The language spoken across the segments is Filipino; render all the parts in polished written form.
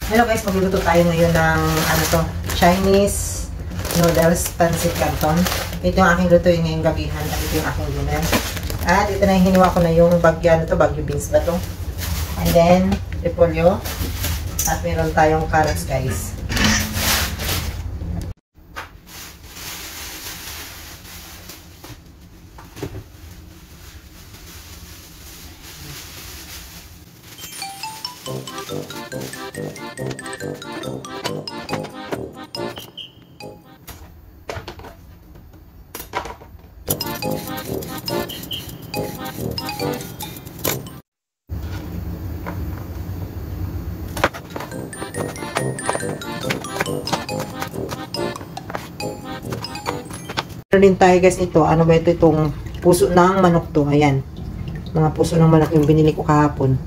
Hello guys, magluluto tayo ngayon ng ano to, Chinese noodles pancit canton. Ito yung aking lutuin ngayong gabihan at ito yung aking dinner. At ito na yung hiniwa ko na yung bagyo beans ba to? And then, repolyo. At meron tayong carrots guys. Meron din tayo guys ito. Ano ba ito? Itong puso ng manok to. Ayan. Mga puso ng manok yung binili ko kahapon.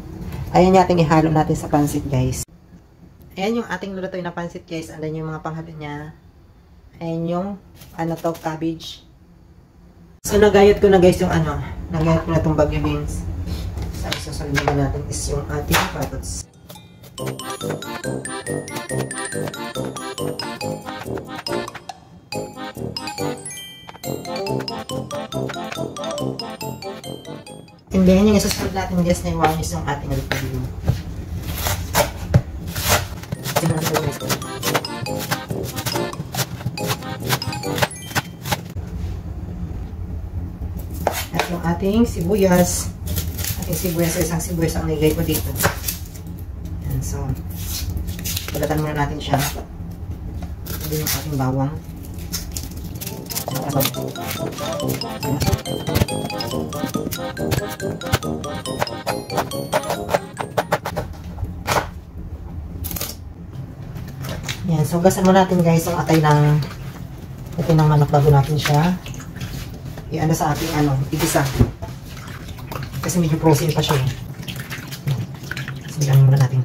Ayan yung ating ihalo natin sa pansit guys. Ayan yung ating lulutuin na pansit guys. Andan yung mga panghalo niya. Ayan yung ano to, cabbage. So nagayat ko na guys yung ano. Nagayat ko na itong bagyo beans. So susunod naman natin is yung ating carrots. And then, yung isusunod natin guys na iwan is yung ating repolyo. At yung ating sibuyas. Isang sibuyas ang nilagay ko dito. Yan, so, balatan muna natin siya. And then yung ating bawang. Yan, so gasan mo natin guys ang atay ng manok bago natin siya i-ano sa ating igisa. Kasi medyo frozen pa siya. Simulan muna natin.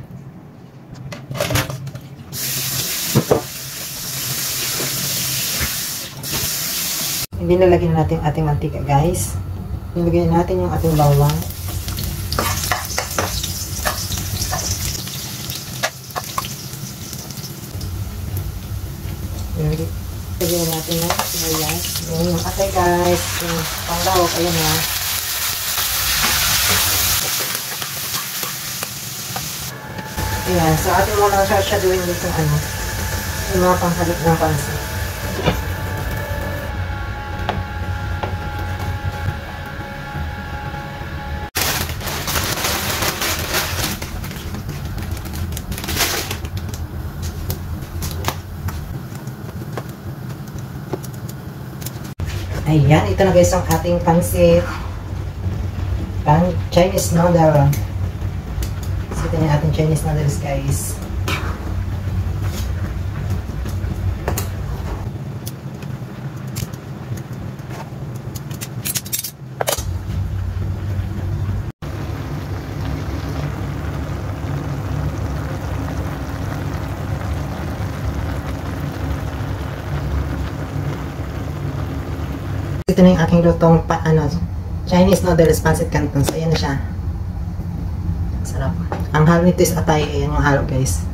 Hindi nalagyan natin ating mantika guys. Nilagyan natin yung ating bawang. Lagyan natin yung sibuyas. Yung atay guys. Yung panglawak. Ayan na. Ayan. So atin muna sasyaduin dito yung mga panghalik ng pansit. Ayan, ito na guys ang ating pansit. Chinese noodle. So, ito yung ating Chinese noodles guys. Ito na yung aking lutong Chinese noodles pancit canton. So, ayan na siya. Sarap. Ang halo nito is atay. Ayan yung halo guys.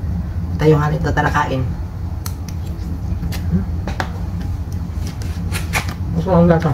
Atay yung halo nito. Tara kain. Mas malang lasa.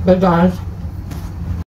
Bye guys.